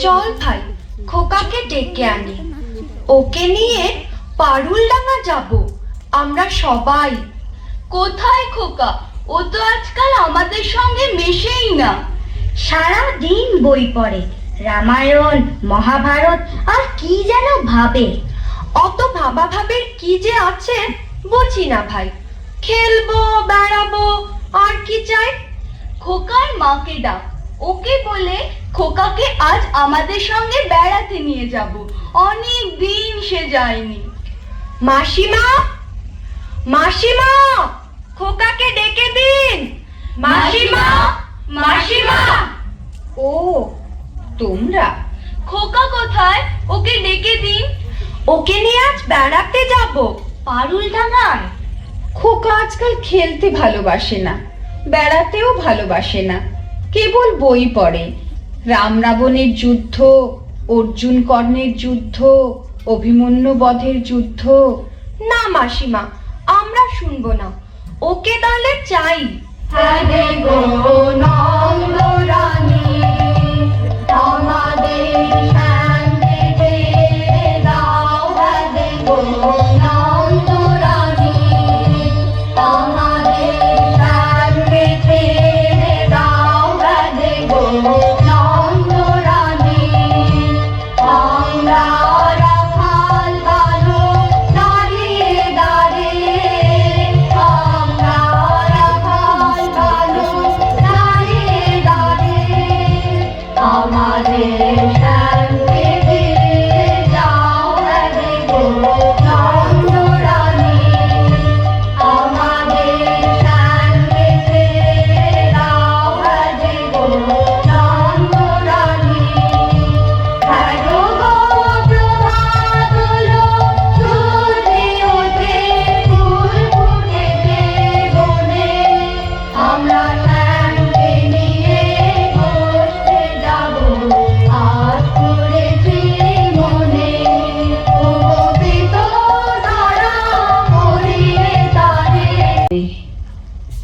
চল ভাই, খোকাকে ডেকে আনি। ওকে নিয়ে পারুলডাঙ্গা যাব আমরা সবাই। কোথায় খোকা? ও তো আজকাল আমাদের সঙ্গে মেশেই না। সারা দিন বই পড়ে, রামায়ণ মহাভারত আর কি যেন ভাবে। অত ভাবা ভাবের কি যে আছে বুঝি না ভাই। খেলবো, বেড়াবো, আর কি চাই? খোকার মাকে ডাক, ওকে বলে খোকাকে আজ আমাদের সঙ্গে বেড়াতে নিয়ে যাব। অনেক দিন সে যায়নি। মাসিমা, মাসিমা, খোকাকে ডেকে দিন। মাসিমা, মাসিমা। ও তোমরা? খোকা কোথায়? ওকে ডেকে দিন। ওকে নিয়ে আজ বেড়াতে যাব পারুলডাঙ্গায়। খোকা আজকাল খেলতে ভালোবাসে না, বেড়াতেও ভালোবাসে না, কেবল বই পড়ে। রাম রাবণের যুদ্ধ, অর্জুন কর্ণের যুদ্ধ, অভিমন্যু বধের যুদ্ধ। না মাসিমা, আমরা শুনবো না। ওকে তাহলে চাই।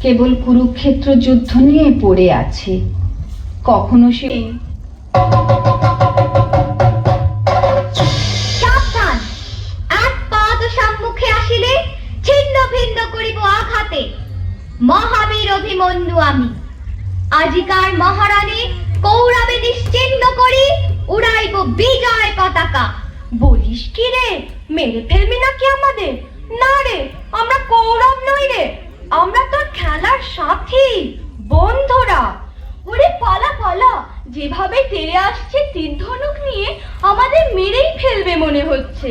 কেবল কুরুক্ষেত্র যুদ্ধ নিয়ে পড়ে আছে। কখনো সে সাবধান, এক পাদ সম্মুখে আসিলে ছিন্ন ভিন্ন করিব আঘাতে। মহাবীর অভিমন্যু আমি, আজিকার মহারানী কৌরবে নিশ্চিহ্ন করি উড়াইব বিজয় পতাকা। বলিস কি রে? মেরে ফেলবি নাকি আমাদের? না রে, আমরা কৌরব নই রে, আমরা তোর খেলার সাথী, বন্ধুরা। ওরে পালা পালা, যেভাবে তেড়ে আসছে তীর ধনুক নিয়ে আমাদের মেরেই ফেলবে মনে হচ্ছে।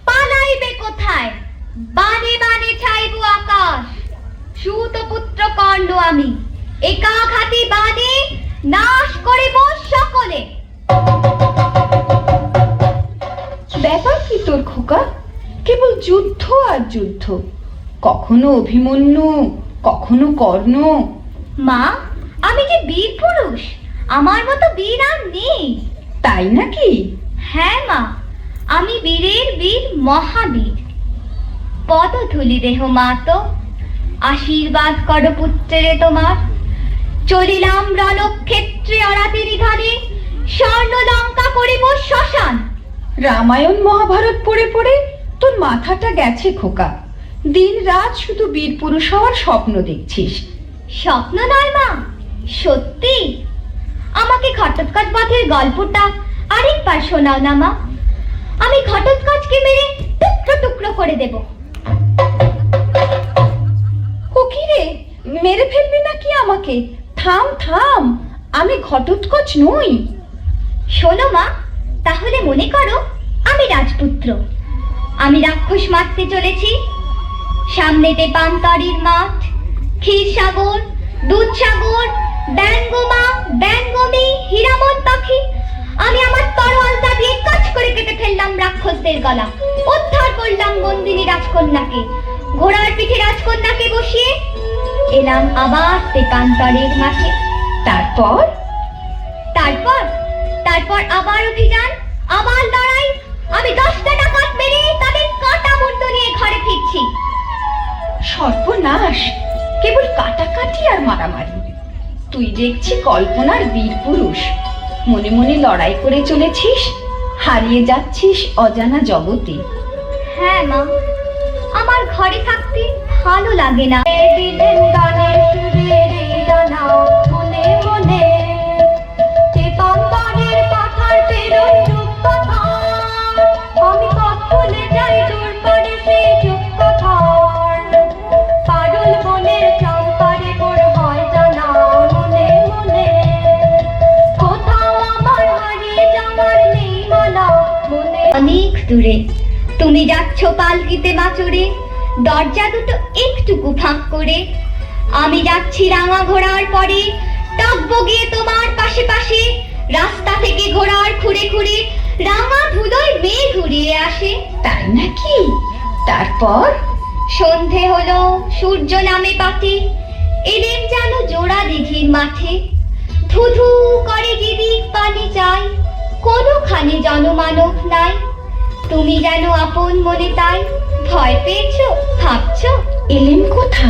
পালাইবে কোথায়? বানে বানে ছাইব আকাশ। সুতপুত্র কর্ণ আমি, একাঘাতী বানে নাশ করিব সকলে। ব্যাপার কি তোর খোকা? কেবল যুদ্ধ আর যুদ্ধ, কখনো অভিমন্যু, কখনো কর্ণ। মা, আমি যে বীর পুরুষ, আমার মতো বীর আর নেই। তাই নাকি? হ্যাঁ মা, আমি বীরের বীর, মহাবীর। পদধূলি দেহ মা তো, আশীর্বাদ করো পুত্রেরে তোমার। চলিলাম রণক্ষেত্রে অরাতিরি ধারে, স্বর্ণ লঙ্কা করিব শ্মশান। রামায়ণ মহাভারত পড়ে পড়ে তোর মাথাটা গেছে খোকা। দিন রাত শুধু বীর পুরুষ হওয়ার স্বপ্ন দেখছিস। স্বপ্ন নয় মা, সত্যি। আমাকে ঘটোৎকচ বধের গল্পটা আরেকবার শোনাও না মা। আমি ঘটোৎকচকে মেরে টুকরো টুকরো করে দেব। ও কি রে, মেরে ফেলবি নাকি আমাকে? থাম থাম, আমি ঘটোৎকচ নই। শোনো মা, তাহলে মনে করো আমি রাজপুত্র। আমি রাক্ষস মারতে চলেছি। সামনেতে পান্তারির মাঠ, ক্ষীরসাগর, দুধসাগর, ব্যঙ্গমা, ব্যঙ্গমী, হীরামন পাখি। আমি আমার তরোয়ালটা দিয়ে কাজ করে কেটে ফেললাম রাক্ষসদের গলা। উদ্ধার করলাম বন্দিনী রাজকন্যাকে। ঘোড়ার পিঠে রাজকন্যাকে বসিয়ে এলাম আবার তেপান্তরের মাঠে। তারপর তারপর তারপর আবার অভিযান, আবার লড়াই। আমি 10টা ডাকাত মেরে তাদের কাঁটা মুন্ড নিয়ে ঘরে ফিরছি। সর্বনাশ, কেবল কাটাকাটি আর মারামারি। তুই দেখছি কল্পনার বীর পুরুষ, মনে মনে লড়াই করে চলেছিস, হারিয়ে যাচ্ছিস অজানা জগতে। হ্যাঁ মা, আমার ঘরে থাকতে ভালো লাগে না। দিলেন গানের সুরের এই দানা মনে মনে, চেপান্তরের পাথার পেরোন রূপকথা, আমি পথ ভুলে যাই দূর পারে সেই রূপকথার, পারুল বনের চম্পারে মোর হয় জানা মনে মনে, কোথাও আমার হারিয়ে যাওয়ার নেই মালা মনে। অনেক দূরে তুমি যাচ্ছ পালকিতে মাচড়ে, দরজা দুটো একটুকু ফাঁক করে। আমি যাচ্ছি রাঙা ঘোড়ার পরে, টগবগিয়ে তোমার পাশে পাশে। রাস্তা থেকে ঘোড়ার খুঁড়ে খুঁড়ে রাঙা ধুলোয় মেঘ ঘুরিয়ে আসে। তাই নাকি? তারপর? সন্ধে হলো, সূর্য নামে পাতে, এলেন যেন জোড়া দিঘির মাঠে। ধুধু করে যেদিক পানি চাই, কোনোখানে জনমানব নাই। তুমি যেন আপন মনে তাই, ভয় পেয়েছো ভাবছো এলেন কোথা?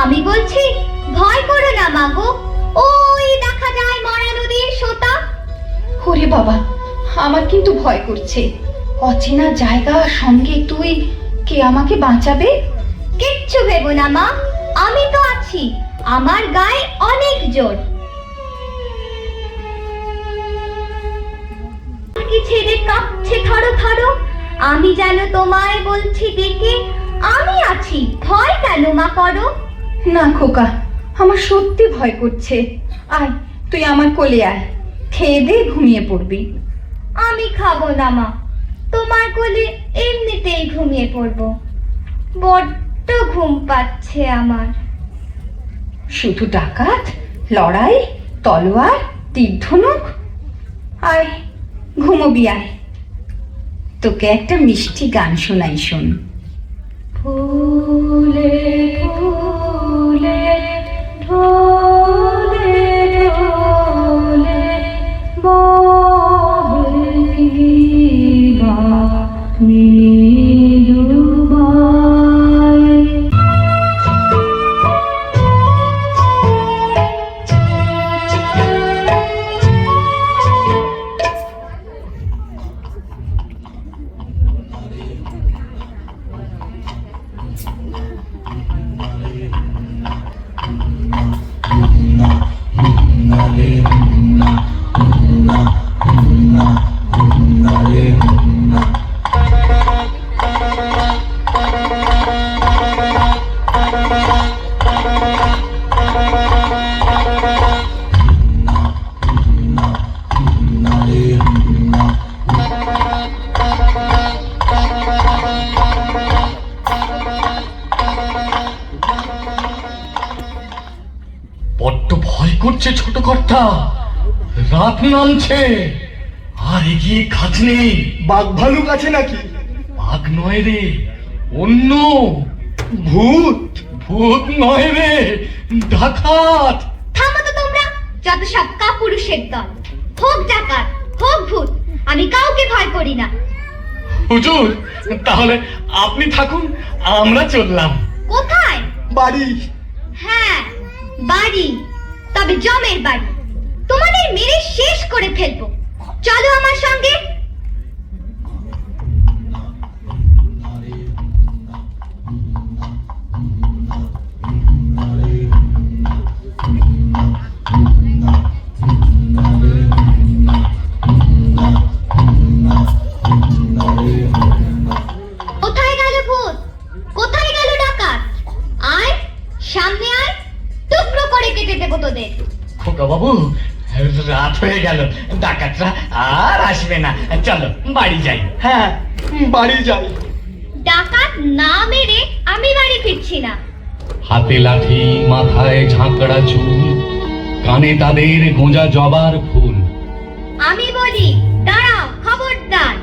আমি বলছি ভয় করো না মাগো, ওই দেখা যায় মরা নদীর সোতা। ওরে বাবা, আমার কিন্তু ভয় করছে। অচেনা জায়গা, সঙ্গে তুই, কে আমাকে বাঁচাবে? কিচ্ছু ভেবো না মা, আমি তো আছি, আমার গায়ে অনেক জোর। কি ছেড়ে কাঁপছে থরো থরো, আমি যেন তোমায় বলছি ডেকে, আমি আছি, ভয় কেন মা করো? না খোকা, আমার সত্যি ভয় করছে। আয়, তুই আমার কোলে আয়, খেয়ে দে ঘুমিয়ে পড়বি। আমি খাবো না মা, তোমার কোলে এমনিতেই ঘুমিয়ে পড়বো, বড্ড ঘুম পাচ্ছে আমার। শুধু ডাকাত, লড়াই, তলোয়ার, তীর-ধনুক। আয় ঘুমোবি, আয়, তোকে একটা মিষ্টি গান শোনাই, শোন। ফুলে ফুলে ঢোলে ঢোলে বহিবা মৃদুবাই। বড্ড ভয় করছে ছোট কর্তা, রাত নামছে, আর এগিয়ে কাজ নেই। বাঘ ভালুক আছে নাকি? বাঘ নয় রে, অন্য ভূত? ভূত নয় রে, ডাকাত। থামো তো তোমরা, যত সব কাপুরুষের দল, হোক ডাকাত হোক ভূত, আমি কাউকে ভয় করি না। হুজুর, তাহলে আপনি থাকুন, আমরা চললাম। কোথায়? বাড়ি। হ্যাঁ বাড়ি, তবে জমের বাড়ি, তোমাদের মেরে শেষ করে ফেলবো। চলো আমার সঙ্গে। কোথায় গেল ভূত, কোথায় গেল ডাকাত? আয় সামনে আয়, টুকরো করে কেটে দেবো তোদের। খোকা বাবু, রাত হয়ে গেল, ডাকাতরা আর আসবে না, চলো বাড়ি যাই। হ্যাঁ, বাড়ি যাই। ডাকাত না মেরে আমি বাড়ি ফিরছি না। হাতে লাঠি, মাথায় ঝাঁকড়া চুল, কানে তাদের গোঁজা জবার ফুল। আমি বলি দাঁড়াও, খবরদার,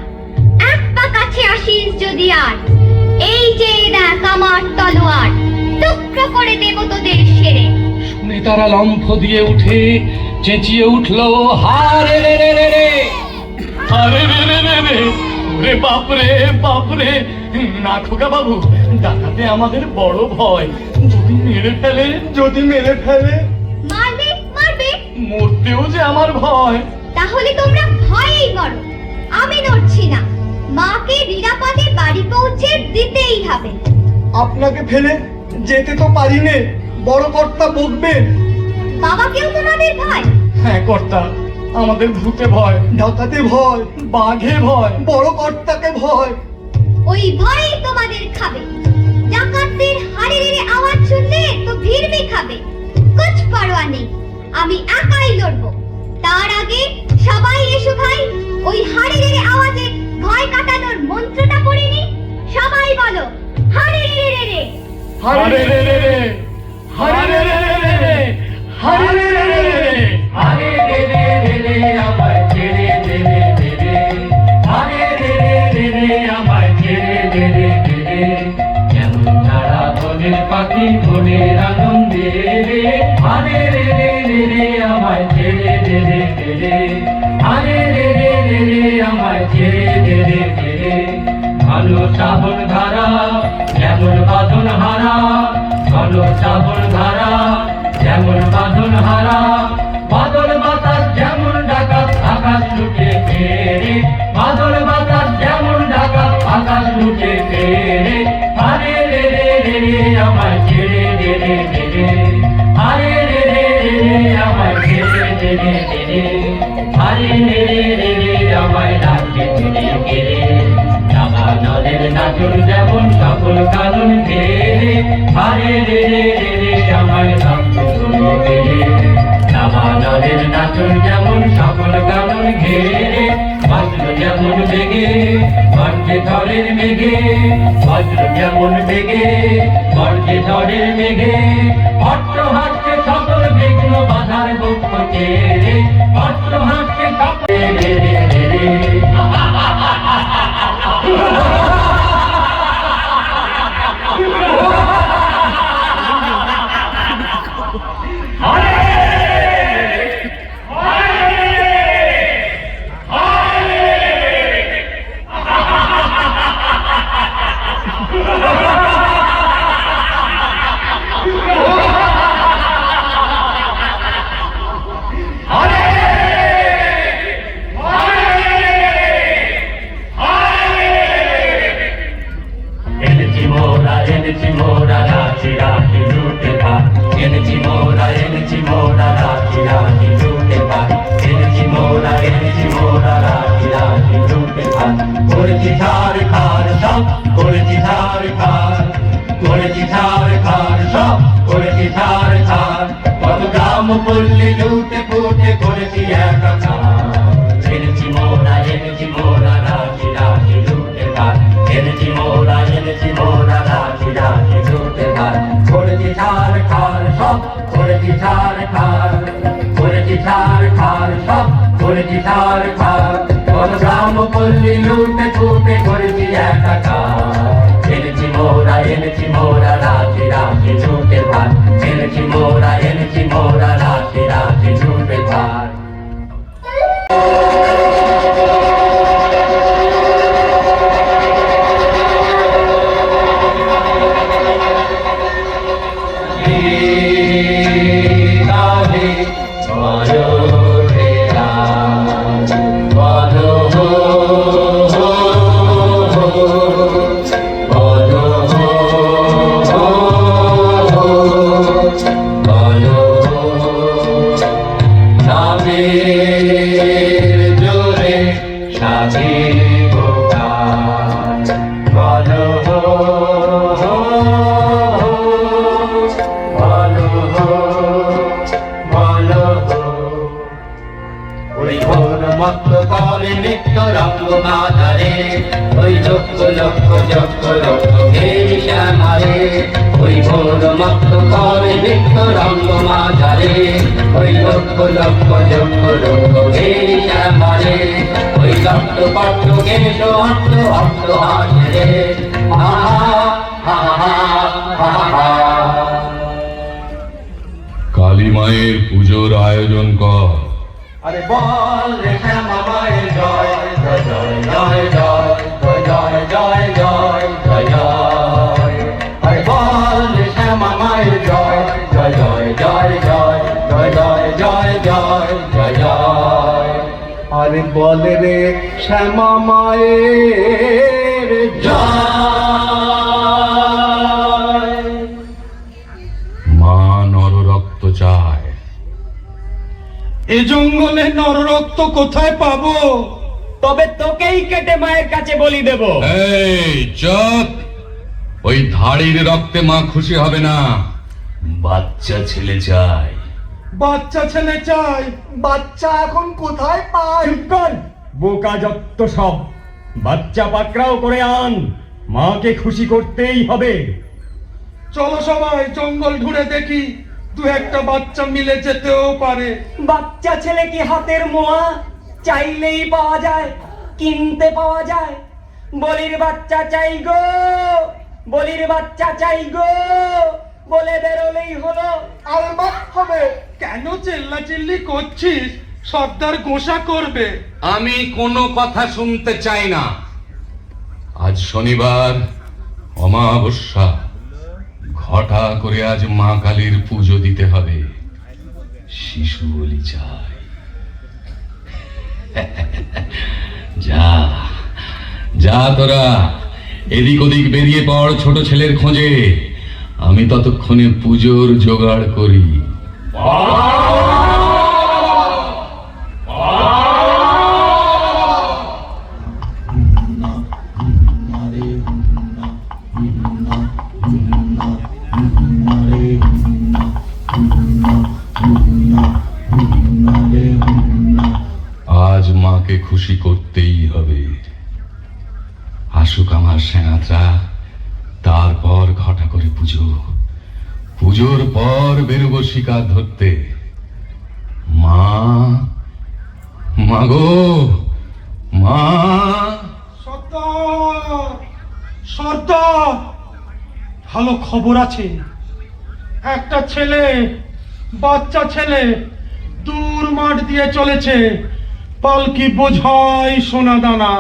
এক পা কাছে আসিস যদি আর, এই যে দেখ আমার তলোয়ার, টুকরো করে দেব তোদের সেরে। শুনে তারা লম্ফ দিয়ে উঠে চেঁচিয়ে উঠলো, হারে রে রে রে রে। আরে রে রে রে রে, রে বাপরে বাপরে, না খোকা বাবু, ডাকাতে আমাদের বড় ভয়, যদি মেরে ফেলে। যদি মেরে ফেলে? মারবে নড়তেও যে আমার ভয়। তাহলে তোমরা ভয়েই মরো, আমি নড়ছি না। মাকে নিরাপদে বাড়ি পৌঁছে দিতেই হবে। আপনাকে ফেলে যেতে তো পারি নে, বড় কর্তা বকবে। বাবাকেও তোমাদের ভয়? হ্যাঁ কর্তা, আমাদের ভূতে ভয়, ডাকাতে ভয়, বাঘে ভয়। বড় কর্তাকে ভয়। ওই ভয়ই তোমাদের খাবে। ডাকাতদের হাড়ের আওয়াজ শুনলে তো ভিড়মি খাবে। কুছ পরোয়া নেই, আমি একাই লড়বো। তার আগে সবাই এসো ভাই, ওই হাড়ের আওয়াজে ভয় কাটানোর মন্ত্রটা পড়ে নি। সবাই বলো, হাড়ে রে রে রে। হারে রে রে রে, হারে রে রে রে, হারে রে রে রে, হারে রে রে রে, আমায় ছেড়ে দে রে রে, হারে রে রে রে, আমায় ছেড়ে দে রে রে। যেমন ছাড়া বনের পাখি বনের আনন্দে রে, হারে রে রে রে, আমায় ছেড়ে দে রে রে, হারে রে রে রে, আমায় ছেড়ে দে রে রে। ভালো শ্রাবণ ধারা যেমন বাঁধন হারা, ভালো শ্রাবণ ধারা যেমন বাঁধন হারা, বাদল বাতাস যেমন ডাকাত আকাশ লুটে ফেরে, বাদল বাতাস যেমন ডাকাত আকাশ লুটে ফেরে। আরে রে রে রে রে, আমায় ছেড়ে দে রে রে, আরে রে রে রে রে, আমায় ছেড়ে দে রে রে, আরে রে রে রে রে, আমায় ডাকতে রে রে। নদের নাচন যেমন সকল কারণ ঘেরে, আরে রে রে রে রে, আমায় ডাকতে রে রে। নদের নাচন যেমন সকল কারণ ঘেরে, বজ্র যেমন বেগে বর্ষে ঝড়ের মেঘে, বজ্র যেমন বেগে বর্ষে ঝড়ের মেঘে। অট্ট হাসছে সকল বিঘ্ন বাধার বক্ষ চেরে, অট্ট হাসছে সকল রে রে রে রে। এনেছি মোরা রাখি রাখি লুটে পা, এনেছি মোরা রাখি রাখি লুটে পা, এনেছি মোরা রাখি রাখি লুটে পা। করেছি ধার খার সব, করেছি ধার খার, করেছি ধার খার সব, করেছি ধার খার। কত গ্রাম পল্লী লুটে ফুটে করেছি একাকার। এনেছি মোরা রাখি রাখি লুটে পা, এনেছি মোরা রাখি রাখি লুটে পা। করেছি ধার খার সব, করেছি ধার খার, করেছি ধার খার সব, করেছি ধার খার। কত গ্রাম পল্লী লুটে ফুটে করেছি একাকার। এনেছি মোরা রাখি রাখি লুটে পা, এনেছি মোরা রাখি রাখি লুটে পা। কালী মায়ের পুজোর আয়োজন কর। আরে বল রে শ্যামা মায়ের জয় জয় জয় জয় জয় জয় জয় জয় জয় জয়। আরে বল রে শ্যামা মায়ের জয় জয় জয় জয় জয় জয় জয় জয় জয় জয় জয়। আরে বলে রে শ্যামা মায়ের জয়। মা নররক্ত চায়। এ জঙ্গলে নররক্ত কোথায় পাবো? তবে তোকেই কেটে মায়ের কাছে বলি দেব। এই চুপ! ওই ধাড়ির রক্তে মা খুশি হবে না। বাচ্চা ছেলে চাই। বাচ্চা ছেলে চাই? বাচ্চা এখন কোথায় পাই? বোকা যত সব। বাচ্চা পাকড়াও করে আন, মাকে খুশি করতেই হবে। চলো সবাই জঙ্গল ঘুরে দেখি, দু একটা বাচ্চা মিলে যেতেও পারে। বাচ্চা ছেলে কি হাতের মোয়া? চাইলেই পাওয়া যায়, কিনতে পাওয়া যায়। বলির বাচ্চা চাই গো, বলির বাচ্চা চাই গো বলে বেরোলেই হলো। আলবাত হবে। কেন চিল্লাচিল্লি করছিস? সর্দার গোসা করবে। আমি কোনো কথা শুনতে চাই না। আজ শনিবার, অমাবস্যা। ঘটা করে আজ মা কালীর পুজো দিতে হবে। শিশু বলি চাই। যা যা তোরা এদিক ওদিক বেরিয়ে পড় ছোট ছেলের খোঁজে। আমি ততক্ষণে পুজোর জোগাড় করি। আজ মাকে খুশি করতেই হবে। আসুক আমার সেনাতরা, তারপর ঘটা করে পুজো। পুজোর পর বেরোবো শিকার ধরতে। মা, মাগো, মা। সর্দার, সর্দার, ভালো খবর আছে। একটা ছেলে, বাচ্চা ছেলে দূর মাঠ দিয়ে চলেছে। পালকি বোঝাই সোনা দানা।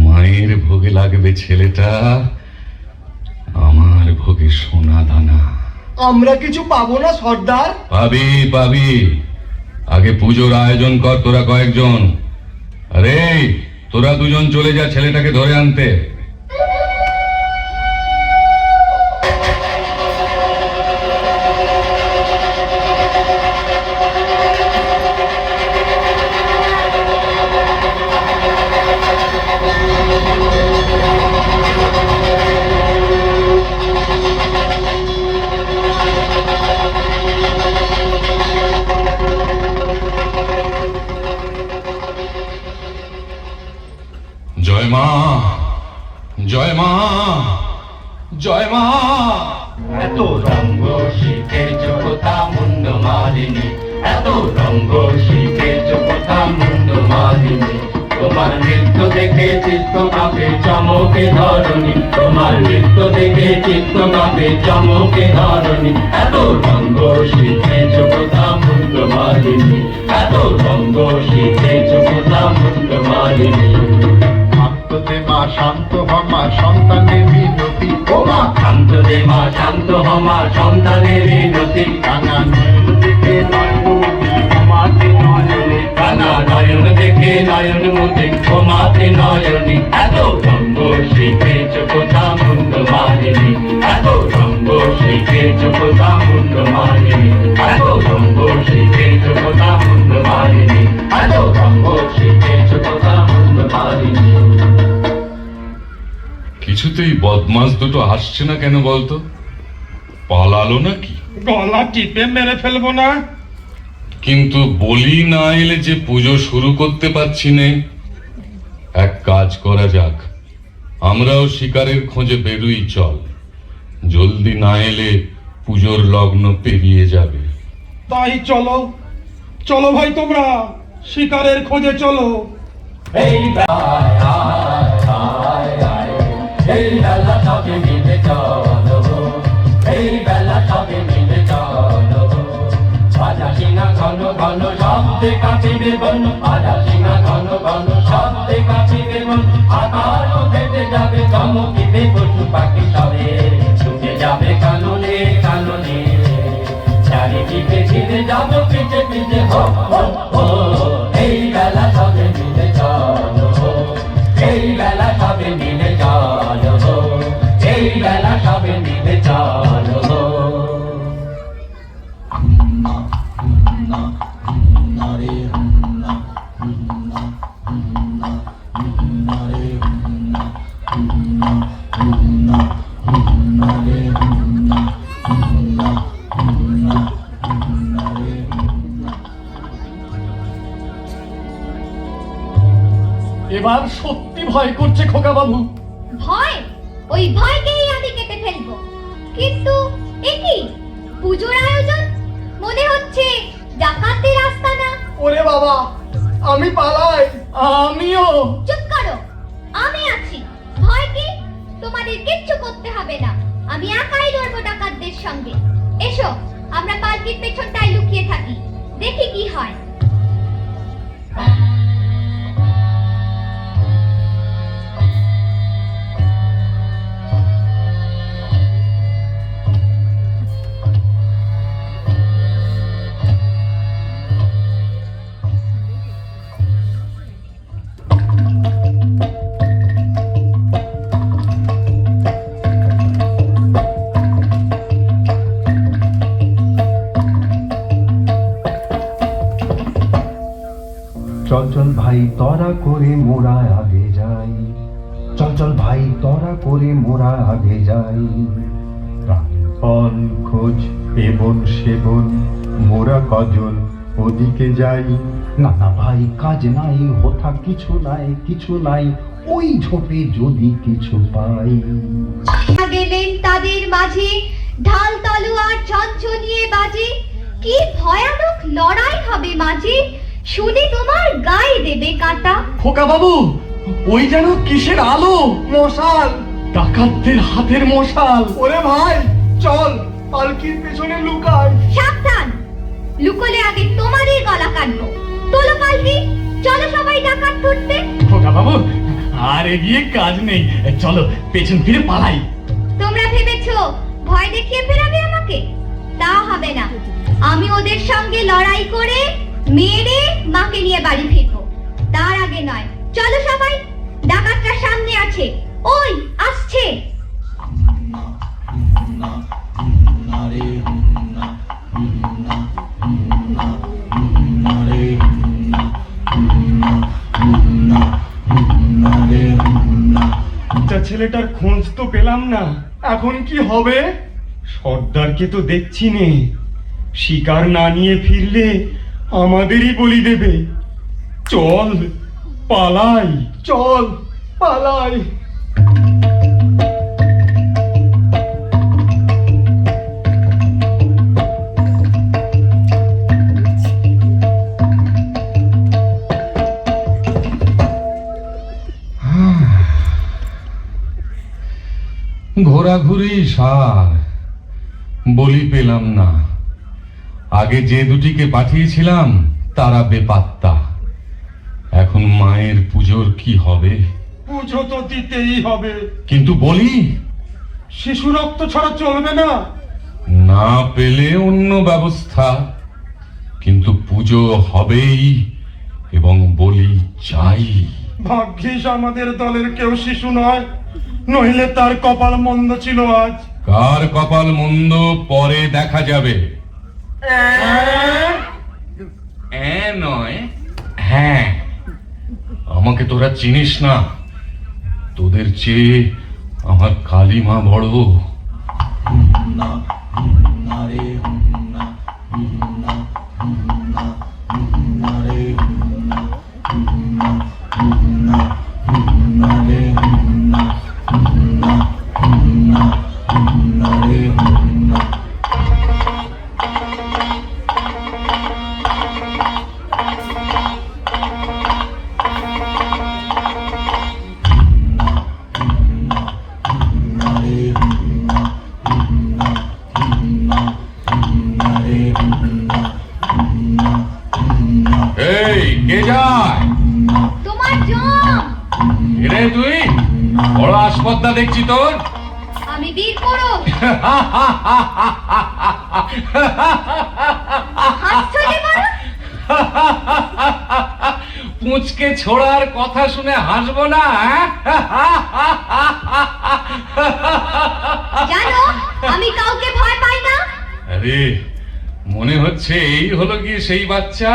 মায়ের ভোগে লাগবে ছেলেটা, আমার ভোগে সোনা দানা। আমরা কিছু পাবো না সর্দার? পাবি পাবি। আগে পুজোর আয়োজন কর তোরা কয়েকজন। আরে তোরা দুজন চলে যা ছেলেটাকে ধরে আনতে। জয় মা, জয় মা, জয় মা। এত রঙ্গ শিখেছ কোথা মুন্ড মালিনী, এত রঙ্গ শিখেছ কোথা মুন্ড মালিনী। তোমার নৃত্য দেখে চিত্ত কাঁপে চমকে ধরণী, তোমার নৃত্য দেখে চিত্ত কাঁপে চমকে ধরণী। এত রঙ্গ শিখেছ কোথা মুন্ড মালিনী, এত রঙ্গ শিখেছ কোথা মুন্ড মালিনী। শান্ততে মা শান্ত হমা সন্তানের বিনতি, ও মা শান্ত দে মা শান্ত হমা সন্তানের বিনতি। রাঙা নয়ন দেখে নয়ন মুখে ক্ষমাতে নয়নে, রাঙা নয়ন দেখে নয়ন মুখে ক্ষমাতে নয়নী। এত রঙ্গ শিখেছ কোথা মুন্ড মালিনী, এত রঙ্গ শিখেছ কোথা মুন্ড মালিনী, এত রঙ্গ শিখেছ কোথা মুন্ড মালিনী, এত রঙ্গ শিখেছ কোথা মুন্ড মালিনী। কিছুতেই বদমাস দুটো আসছে না কেন বলতো? পালালো নাকি? গলা টিপে মেরে ফেলবো না? কিন্তু বলি না এলে যে পুজো শুরু করতে পারছি নে। এক কাজ করা যাক, আমরাও শিকারের খোঁজে বেরুই চল। জলদি না এলে পুজোর লগ্ন পেরিয়ে যাবে। তাই চলো, চলো ভাই তোমরা শিকারের খোঁজে চলো। এই আয় আয় আয় আয়, এই বেলা সবে মিলে চলো, এই বেলা সবে মিলে চলো। আসি না ঘন ঘন শব্দে কাঁপিবে বন, আজ আসি না ঘন ঘন শব্দে কাঁপিবে বন। আকাশ ফেটে যাবে, চমকিবে পশু পাখি সবে, ছুটে যাবে কাননে কাননে, চারিদিকে ঘিরে যাবো পিছে পিছে হো হো হো। এই বেলা সবে মিলে চলো, এই বেলা সবে মিলে চলো, এই বেলা সবে মিলে চলো। এবার সত্যি ভয় করছে খোকা বাবু। ভয়? ওই ভয়কেই আমি কেটে ফেলবো। কিন্তু এ কি পুজোর আয়োজন? মনে হচ্ছে ডাকাতের আস্তানা। ওরে বাবা, আমি পালাই। আমিও। চুপ করো, আমি আছি। ভয় কি? তোমাদের কিচ্ছু করতে হবে না, আমি একাই লড়বো ডাকাতদের সঙ্গে। এসো, আমরা পালকির পেছনটায় লুকিয়ে থাকি, দেখি কি হয়। চল চল ভাই তরা করে মোরা আগে যাই, চল চল ভাই তরা করে মোরা আগে যাই। প্রাণপণ খোঁজ এবন সেবন মোরা কজন ওদিকে যাই। না না ভাই কাজ নাই, হোথা কিছু নাই কিছু নাই, ওই ঝোপে যদি কিছু পাই। গেলেন তাদের মাঝে, ঢাল তলোয়ার ঝনঝনিয়ে বাজে। কি ভয়ানক লড়াই হবে মাঝে, শুনে তোমার গায়ে দেবে কাঁটা। খোকা বাবু, ওই যেন কিসের আলো? মশাল, ডাকাতদের হাতের মশাল। ওরে ভাই চল, পালকির পেছনে লুকাই। সাবধান, লুকোলে আগে তোমারই গলা কাটবো। তোলো পালকি, চলো সবাই ডাকাত ধরতে। খোকা বাবু, আর এগিয়ে কাজ নেই, চলো পেছন ফিরে পালাই। তোমরা ভেবেছো ভয় দেখিয়ে ফেরাবে আমাকে? তা হবে না, আমি ওদের সঙ্গে লড়াই করে মেরে মাকে নিয়ে বাড়ি ফিরবো। তার আগে নয়। চলো সবাই, ডাকাতরা সামনে আছে, ওই আসছে। ছেলেটার খোঁজ তো পেলাম না, এখন কি হবে? সর্দারকে তো দেখছি নে, শিকার না নিয়ে ফিরলে আমাদেরই বলি দেবে। চল পালাই, চল পালাই। ঘোরাঘুরি সার, বলি পেলাম না। আগে যে দুটিকে পাঠিয়েছিলাম তারা বেপাত্তা। এখন মায়ের পুজোর কি হবে? পুজো তো দিতেই হবে, কিন্তু বলি শিশু রক্ত ছাড়া চলবে না। না পেলে অন্য ব্যবস্থা, কিন্তু পুজো হবেই এবং বলি চাই। ভাগ্যিস আমাদের দলের কেউ শিশু নয়, নইলে তার কপাল মন্দ ছিল আজ। কার কপাল মন্দ পরে দেখা যাবে। নয়, হ্যাঁ। আমাকে তোরা চিনিস না, তোদের চেয়ে আমার কালিমা বড়। আসপদ্দা দেখছি তোর। আমি বীর পুরুষ। হাসছো যে বড়? পুঁচকে ছোড়ার কথা শুনে হাসবো না? জানো আমি কাউকে ভয় পাই না। আরে মনে হচ্ছে এই হলো কি সেই বাচ্চা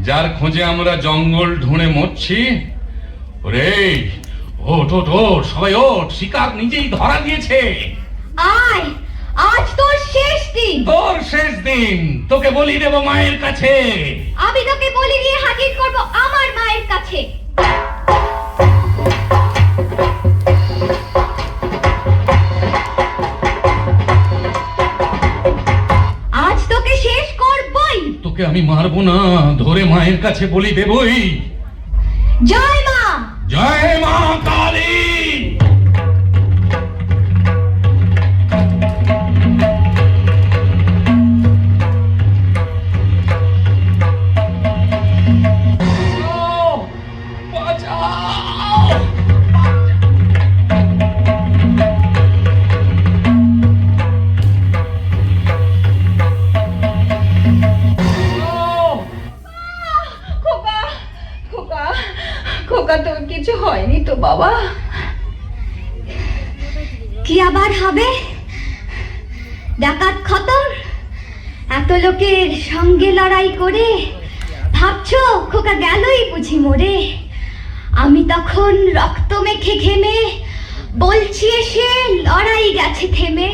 যার খোঁজে আমরা জঙ্গল ঢুঁড়ে মরছি। ওরে ওঠ ওঠ ওঠ, সবাই ওঠ, শিকার নিজেই ধরা দিয়েছে। আয়, আজ তোর শেষ দিন। তোর শেষ দিন, তোকে বলি দেব মায়ের কাছে। আমি তোকে বলি দিয়ে হাজির করব আমার মায়ের কাছে। আজ তোকে শেষ করবই। তোকে আমি মারবো না, ধরে মায়ের কাছে বলি দেবই। জয় মা। জয় মা কালী। খোকা খোকা খোকা, তোর কিছু হয়নি তো বাবা? কি আবার হবে? ডাকাত খতম। এত লোকের সঙ্গে লড়াই করে ভাবছো খোকা গেলই বুঝি মরে? আমি তখন রক্ত মেখে ঘেমে বলছি এসে লড়াই গেছে থেমে।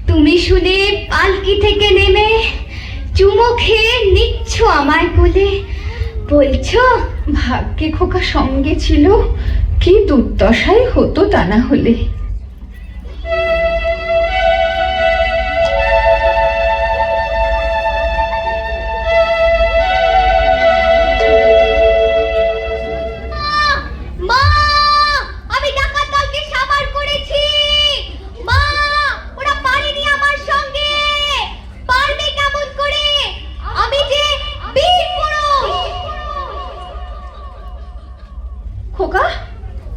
তুমি শুনে পালকি থেকে নেমে চুমো খেয়ে নিচ্ছ আমায় কোলে, বলছো ভাগ্যে খোকা সঙ্গে ছিল, কি দুর্দশাই হতো তা না হলে। মা, আমি ডাকাত দলকে সাবার করেছি। মা, ওরা পারেনি আমার সঙ্গে। পারবে কেমন করে? আমি যে বীর পুরুষ। খোকা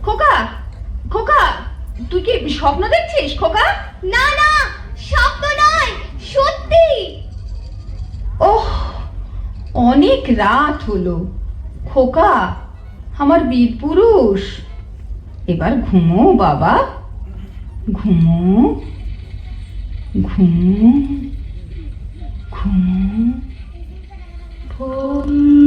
খোকা খোকা, তুই কি স্বপ্ন দেখছিস খোকা? না না, স্বপ্ন নয়, সত্যি। ওহ, অনেক রাত হলো খোকা, আমার বীর পুরুষ। এবার ঘুমো বাবা, ঘুমো ঘুমো ঘুমো। ঘুম